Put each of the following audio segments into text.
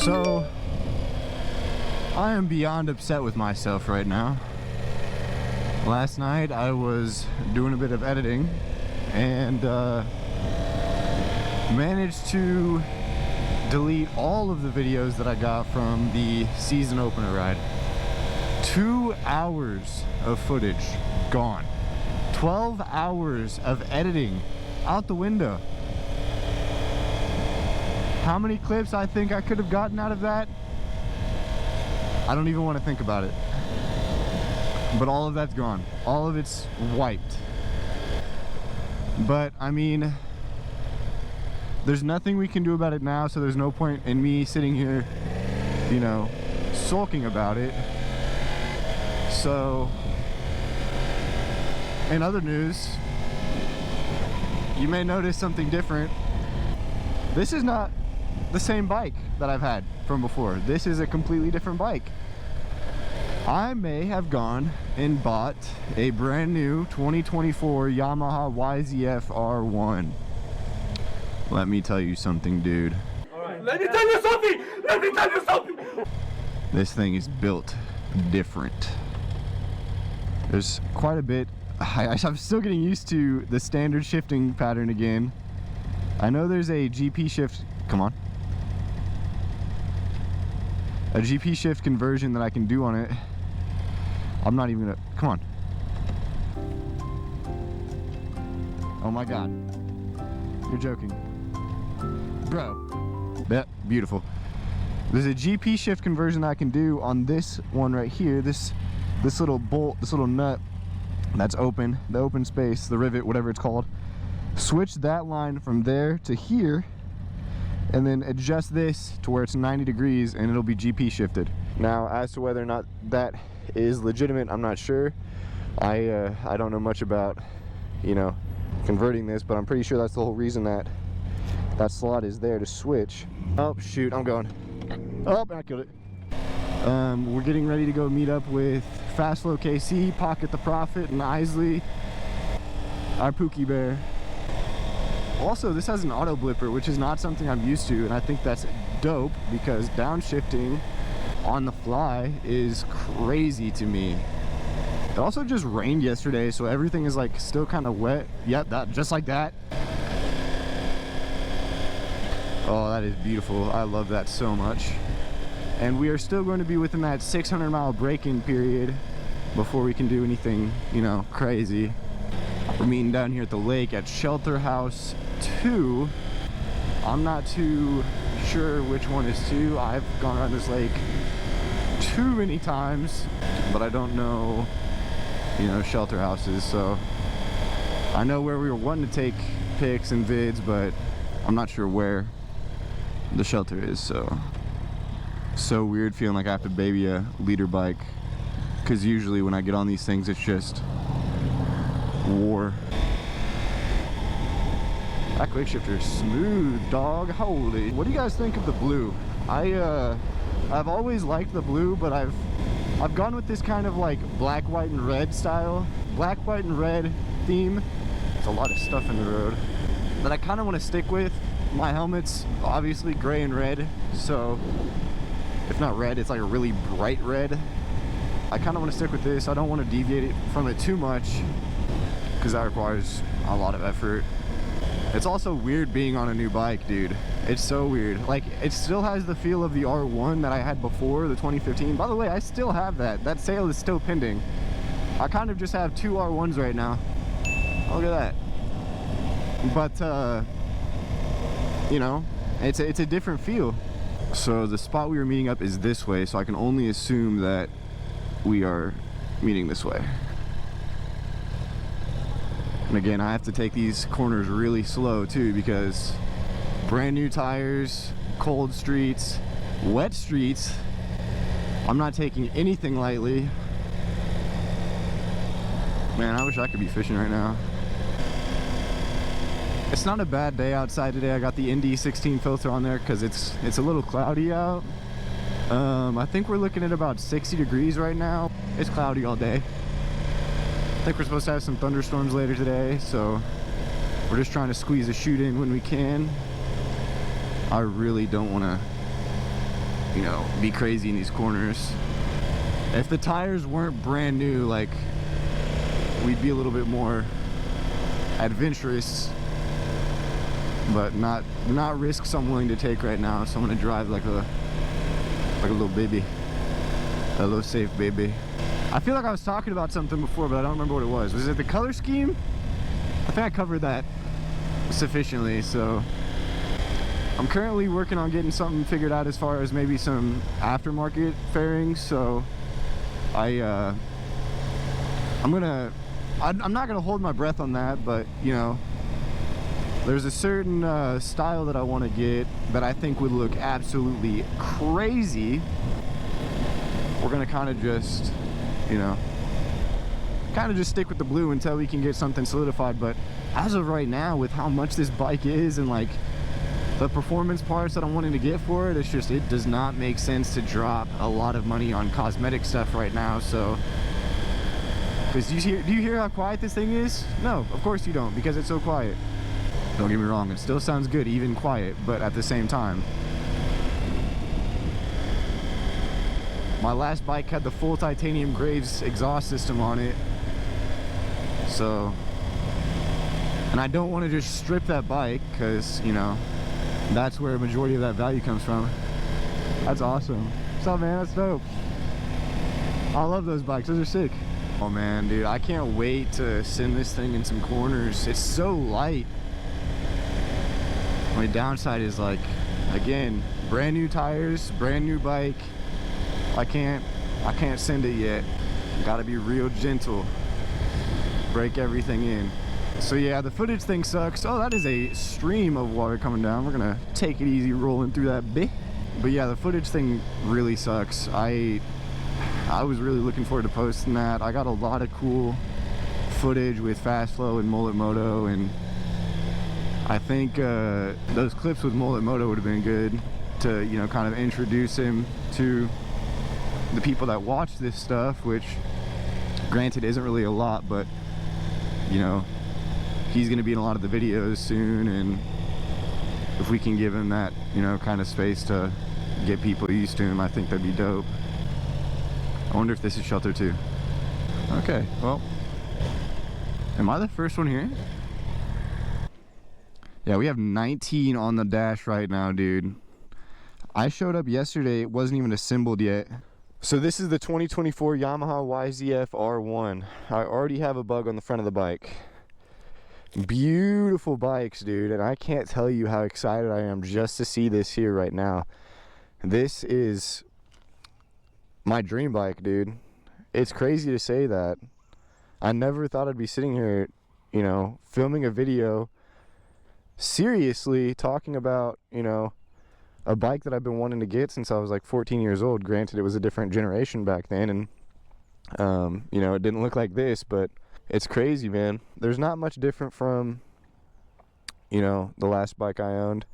So, I am beyond upset with myself right now. Last night I was doing a bit of editing and managed to delete all of the videos that I got from the season opener ride. 2 hours of footage gone. 12 hours of editing out the window. How many clips I think I could have gotten out of that? I don't even want to think about it. But all of that's gone. All of it's wiped. But I mean, there's nothing we can do about it now, so there's no point in me sitting here, you know, sulking about it. So, in other news, you may notice something different. This is not the same bike that I've had from before. This is a completely different bike. I may have gone and bought a brand new 2024 Yamaha YZF-R1. Let me tell you something, dude. Alright, let me tell you something! Let me tell you something! This thing is built different. There's quite a bit. I'm still getting used to the standard shifting pattern again. I know there's a GP shift. Come on. A GP shift conversion that I can do on it. I'm not even gonna, come on. Oh my God. You're joking. Bro. Yep, beautiful. There's a GP shift conversion that I can do on this one right here. This little bolt, this little nut that's open, the open space, the rivet, whatever it's called. Switch that line from there to here, and then adjust this to where it's 90 degrees and it'll be GP shifted. Now, as to whether or not that is legitimate, I'm not sure. I don't know much about, you know, converting this, but I'm pretty sure that's the whole reason that that slot is there to switch. Oh shoot, I'm going. Oh, I killed it. We're getting ready to go meet up with Fastlow KC, Pocket the Prophet, and Isley, our Pookie Bear. Also, this has an auto blipper, which is not something I'm used to, and I think that's dope because downshifting on the fly is crazy to me. It also just rained yesterday, so everything is like still kind of wet. Yep, that just like that. Oh, that is beautiful. I love that so much. And we are still going to be within that 600-mile break-in period before we can do anything, you know, crazy. We're meeting down here at the lake at Shelter House 2. I'm not too sure which one is 2. I've gone around this lake too many times, but I don't know, you know, shelter houses. So I know where we were wanting to take pics and vids, but I'm not sure where the shelter is. So weird feeling like I have to baby a leader bike, because usually when I get on these things it's just war. That quick shifter is smooth, dog. Holy. What do you guys think of the blue? I've always liked the blue, but I've gone with this kind of like black, white, and red style. Black, white, and red theme. There's a lot of stuff in the road that I kind of want to stick with. My helmet's obviously gray and red, so if not red, it's like a really bright red. I kind of want to stick with this. I don't want to deviate it from it too much, because that requires a lot of effort. It's also weird being on a new bike, dude. It's so weird. Like, it still has the feel of the R1 that I had before, the 2015. By the way, I still have that. That sale is still pending. I kind of just have 2 R1s right now. Look at that. But, you know, it's a different feel. So the spot we were meeting up is this way, so I can only assume that we are meeting this way. And again, I have to take these corners really slow too, because brand new tires, cold streets, wet streets. I'm not taking anything lightly. Man, I wish I could be fishing right now. It's not a bad day outside today. I got the ND16 filter on there because it's a little cloudy out. I think we're looking at about 60 degrees right now. It's cloudy all day. I think we're supposed to have some thunderstorms later today, so we're just trying to squeeze a shoot in when we can. I really don't want to you know, be crazy in these corners. If the tires weren't brand new, like, we'd be a little bit more adventurous, but not risks I'm willing to take right now. So I'm gonna drive like a little baby, a little safe baby. I feel like I was talking about something before, but I don't remember what it was. Was it the color scheme? I think I covered that sufficiently. So I'm currently working on getting something figured out as far as maybe some aftermarket fairings. So I'm not gonna hold my breath on that, but you know, there's a certain style that I want to get that I think would look absolutely crazy. We're gonna kind of just, you know, just stick with the blue until we can get something solidified. But as of right now, with how much this bike is and like the performance parts that I'm wanting to get for it, it's just, it does not make sense to drop a lot of money on cosmetic stuff right now. So, because do you hear how quiet this thing is? No, of course you don't, because it's so quiet. Don't get me wrong, it still sounds good even quiet, but at the same time, my last bike had the full titanium Graves exhaust system on it. So, and I don't want to just strip that bike, because, you know, that's where a majority of that value comes from. That's awesome. What's up, man? That's dope. I love those bikes. Those are sick. Oh man, dude, I can't wait to send this thing in some corners. It's so light. My downside is, like, again, brand new tires, brand new bike. I can't send it yet. Gotta be real gentle. Break everything in. So yeah, the footage thing sucks. Oh, that is a stream of water coming down. We're gonna take it easy rolling through that bit. But yeah, the footage thing really sucks. I was really looking forward to posting that. I got a lot of cool footage with Fast Flow and Mullet Moto, and I think those clips with Mullet Moto would have been good to, you know, kind of introduce him to the people that watch this stuff, which granted isn't really a lot, but you know, he's going to be in a lot of the videos soon, and if we can give him that, you know, kind of space to get people used to him, I think that'd be dope. I wonder if this is shelter 2. Okay, well, am I the first one here? Yeah, we have 19 on the dash right now, dude. I showed up yesterday, it wasn't even assembled yet. So this is the 2024 Yamaha YZF-R1. I already have a bug on the front of the bike. Beautiful bikes, dude, and I can't tell you how excited I am just to see this here right now. This is my dream bike, dude. It's crazy to say that. I never thought I'd be sitting here, you know, filming a video seriously talking about, you know, a bike that I've been wanting to get since I was like 14 years old. Granted, it was a different generation back then, and you know, it didn't look like this, but it's crazy, man. There's not much different from, you know, the last bike I owned.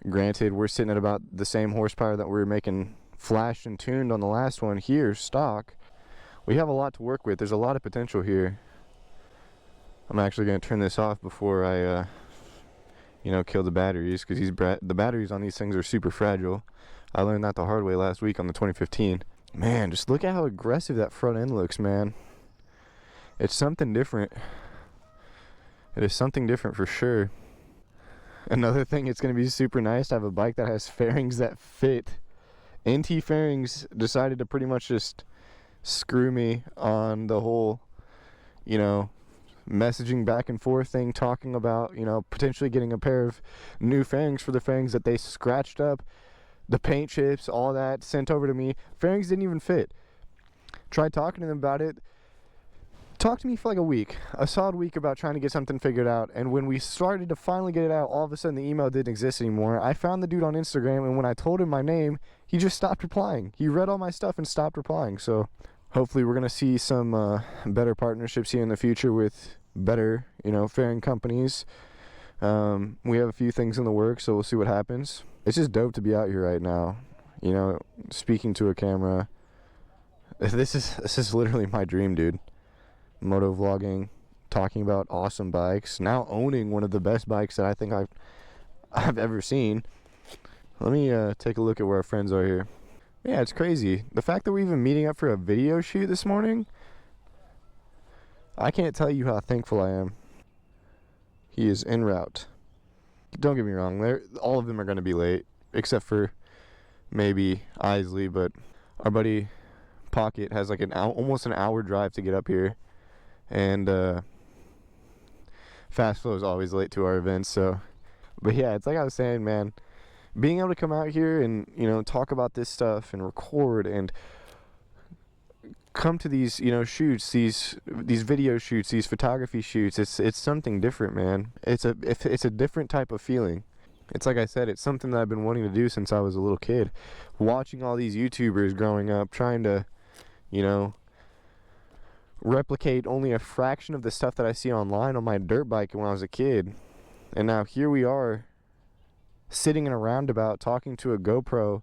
Granted, we're sitting at about the same horsepower that we were making flashed and tuned on the last one. Here, stock, we have a lot to work with. There's a lot of potential here. I'm actually going to turn this off before I you know, kill the batteries, because the batteries on these things are super fragile. I learned that the hard way last week on the 2015. Man, just look at how aggressive that front end looks, man. It's something different. It is something different for sure. Another thing, it's going to be super nice to have a bike that has fairings that fit. NT Fairings decided to pretty much just screw me on the whole, you know, messaging back and forth thing, talking about, you know, potentially getting a pair of new fairings for the fairings that they scratched up, the paint chips, all that, sent over to me. Fairings didn't even fit. Tried talking to them about it. Talked to me for like a solid week about trying to get something figured out, and when we started to finally get it out, all of a sudden the email didn't exist anymore. I found the dude on Instagram, and when I told him my name, he just stopped replying. He read all my stuff and stopped replying. So hopefully we're gonna see some better partnerships here in the future with better, you know, fairing companies. We have a few things in the works, so we'll see what happens. It's just dope to be out here right now, you know, speaking to a camera. This is literally my dream, dude. Moto vlogging, talking about awesome bikes, now owning one of the best bikes that I think I've ever seen. Let me take a look at where our friends are here. Yeah, it's crazy. The fact that we're even meeting up for a video shoot this morning, I can't tell you how thankful I am. He is en route. Don't get me wrong, all of them are going to be late, except for maybe Isley, but our buddy Pocket has like almost an hour drive to get up here, and Fast Flow is always late to our events. So, but yeah, it's like I was saying, man, being able to come out here and, you know, talk about this stuff and record and come to these, you know, shoots, these video shoots, these photography shoots, it's something different, man. It's a different type of feeling. It's like I said, it's something that I've been wanting to do since I was a little kid. Watching all these YouTubers growing up, trying to, you know, replicate only a fraction of the stuff that I see online on my dirt bike when I was a kid. And now here we are, sitting in a roundabout talking to a GoPro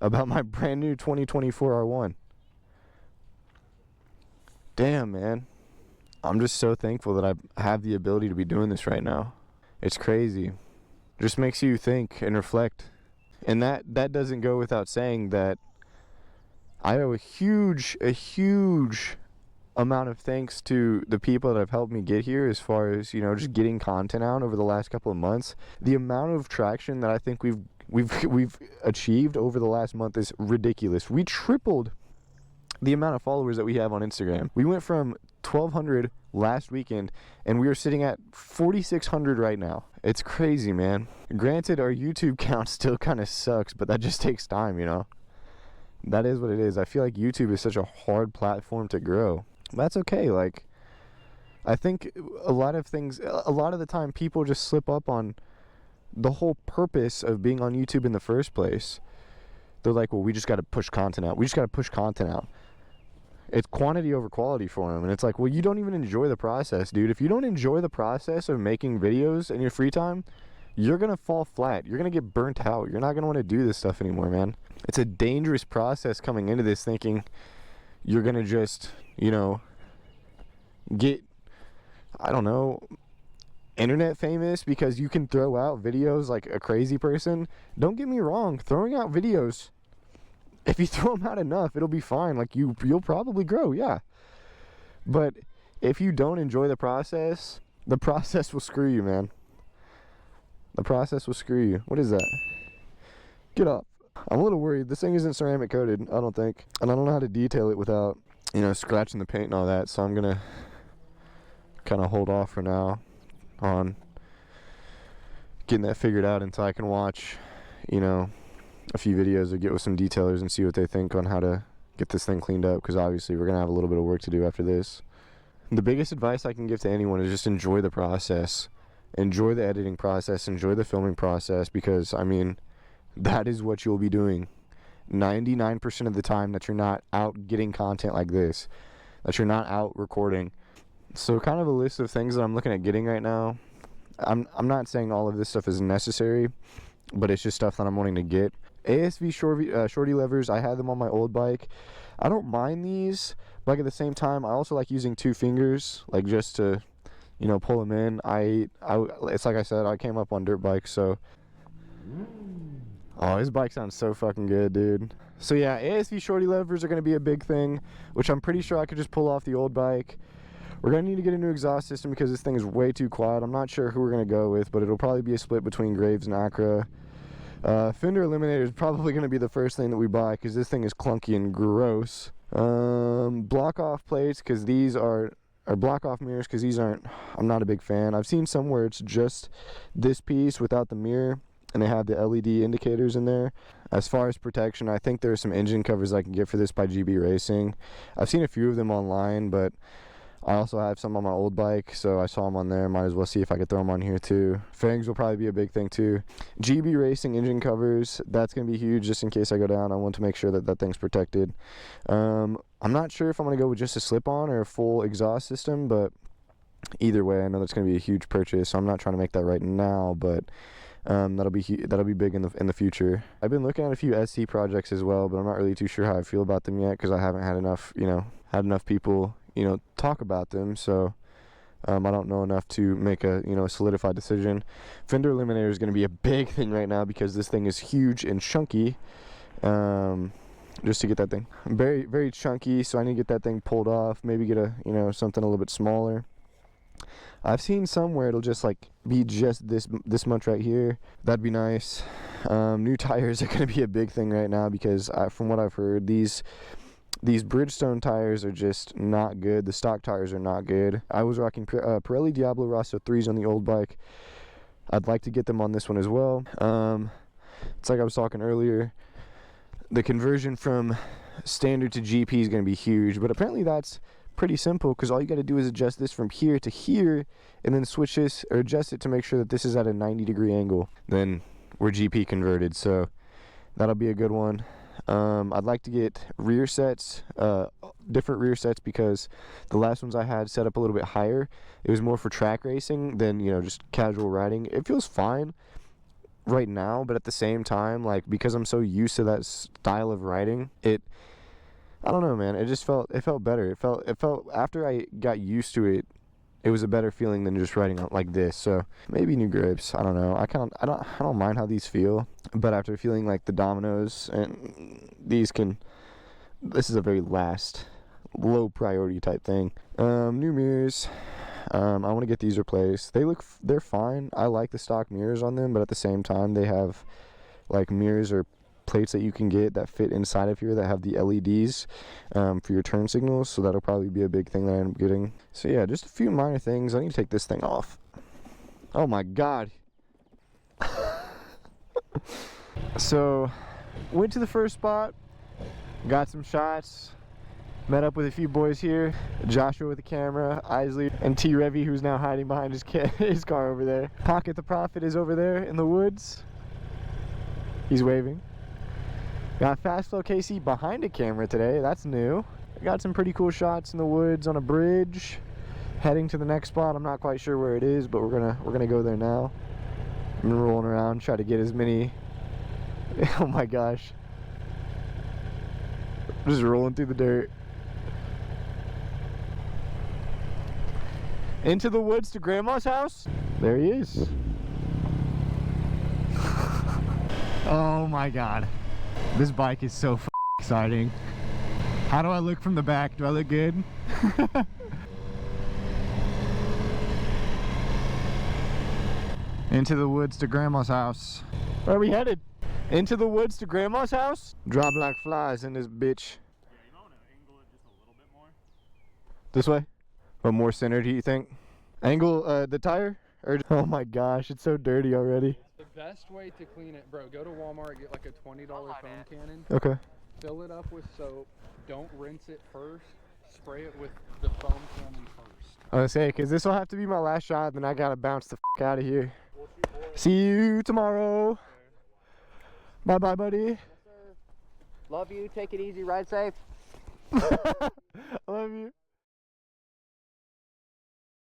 about my brand new 2024 R1. Damn, man. I'm just so thankful that I have the ability to be doing this right now. It's crazy. Just makes you think and reflect. And that doesn't go without saying that I owe a huge amount of thanks to the people that have helped me get here, as far as, you know, just getting content out over the last couple of months. The amount of traction that I think we've achieved over the last month is ridiculous. We tripled the amount of followers that we have on Instagram. We went from 1,200 last weekend, and we are sitting at 4,600 right now. It's crazy, man. Granted, our YouTube count still kind of sucks, but that just takes time, you know? That is what it is. I feel like YouTube is such a hard platform to grow. That's okay. Like, I think a lot of the time people just slip up on the whole purpose of being on YouTube in the first place. They're like, well, we just got to push content out. We just got to push content out. It's quantity over quality for them. And it's like, well, you don't even enjoy the process, dude. If you don't enjoy the process of making videos in your free time, you're going to fall flat. You're going to get burnt out. You're not going to want to do this stuff anymore, man. It's a dangerous process coming into this, thinking you're going to just, you know, get, I don't know, internet famous because you can throw out videos like a crazy person. Don't get me wrong, throwing out videos, if you throw them out enough, it'll be fine. Like, you'll probably grow, yeah. But if you don't enjoy the process will screw you, man. The process will screw you. What is that? Get up. I'm a little worried. This thing isn't ceramic coated, I don't think. And I don't know how to detail it without, you know, scratching the paint and all that. So I'm going to kind of hold off for now on getting that figured out until I can watch, you know, a few videos or get with some detailers and see what they think on how to get this thing cleaned up, because obviously we're going to have a little bit of work to do after this. The biggest advice I can give to anyone is just enjoy the process. Enjoy the editing process, enjoy the filming process, because, I mean, that is what you'll be doing 99% of the time that you're not out getting content like this, that you're not out recording. So kind of a list of things that I'm looking at getting right now. I'm not saying all of this stuff is necessary, but it's just stuff that I'm wanting to get. ASV shorty levers, I had them on my old bike. I don't mind these, but at the same time, I also like using 2 fingers, like just to, you know, pull them in. It's like I said, I came up on dirt bikes, so. Oh, his bike sounds so fucking good, dude. So yeah, ASV shorty levers are going to be a big thing, which I'm pretty sure I could just pull off the old bike. We're going to need to get a new exhaust system because this thing is way too quiet. I'm not sure who we're going to go with, but it'll probably be a split between Graves and Acura. Fender eliminator is probably going to be the first thing that we buy because this thing is clunky and gross. Block off plates, because these are block off mirrors, because these aren't, I'm not a big fan. I've seen some where it's just this piece without the mirror and they have the LED indicators in there. As far as protection, I think there are some engine covers I can get for this by GB Racing. I've seen a few of them online, but I also have some on my old bike, so I saw them on there. Might as well see if I could throw them on here too. Fangs will probably be a big thing too. GB Racing engine covers, that's going to be huge just in case I go down. I want to make sure that that thing's protected. I'm not sure if I'm going to go with just a slip-on or a full exhaust system, but either way, I know that's going to be a huge purchase, so I'm not trying to make that right now, but that'll be big in the future. I've been looking at a few SC projects as well, but I'm not really too sure how I feel about them yet because I haven't had enough, enough people, talk about them. So I don't know enough to make a, solidified decision. Fender eliminator is going to be a big thing right now because this thing is huge and chunky. just to get that thing very, very chunky. So I need to get that thing pulled off, maybe get a, you know, something a little bit smaller. I've seen somewhere it'll just like be just this much right here. That'd be nice. New tires are going to be a big thing right now because from what I've heard, these Bridgestone tires are just not good. The stock tires are not good. I was rocking Pirelli Diablo Rosso 3s on the old bike. I'd like to get them on this one as well. It's like I was talking earlier, the conversion from standard to GP is going to be huge, but apparently that's pretty simple because all you got to do is adjust this from here to here and then switch this or adjust it to make sure that this is at a 90-degree angle. Then we're GP converted, so that'll be a good one. I'd like to get rear sets, different rear sets, because the last ones I had set up a little bit higher. It was more for track racing than, you know, just casual riding. It feels fine right now, but at the same time, like, because I'm so used to that style of riding, I don't know, man, it felt better. It felt after I got used to it, it was a better feeling than just riding like this. So maybe new grips, I don't know. I don't mind how these feel, but after feeling like the Dominoes, and this is a very last low priority type thing. New mirrors. I want to get these replaced. They're fine. I like the stock mirrors on them, but at the same time, they have like mirrors or plates that you can get that fit inside of here that have the LEDs for your turn signals, so that'll probably be a big thing that I end up getting. So yeah, just a few minor things. I need to take this thing off. Oh my god. So went to the first spot, got some shots, met up with a few boys here, Joshua with the camera, Isley, and T Revy, who's now hiding behind his car over there. Pocket the Prophet is over there in the woods. He's waving. Got Fast Flow KC behind a camera today. That's new. Got some pretty cool shots in the woods on a bridge. Heading to the next spot. I'm not quite sure where it is, but we're gonna go there now. I'm rolling around, try to get as many. Oh my gosh! Just rolling through the dirt. Into the woods to Grandma's house. There he is. Oh my god. This bike is so exciting. How do I look from the back? Do I look good? Into the woods to Grandma's house. Where are we headed? Into the woods to Grandma's house? Drop like flies in this bitch. Yeah, you might want to angle it just a little bit more. This way? Or more centered, do you think? Angle the tire? Or oh my gosh, it's so dirty already. The best way to clean it, bro, go to Walmart, get like a $20 foam cannon. Okay. Fill it up with soap. Don't rinse it first. Spray it with the foam cannon first. I was gonna say, because this will have to be my last shot, then I gotta bounce the out of here. See you tomorrow. Bye bye, buddy. Yes, sir. Love you. Take it easy. Ride safe. I love you.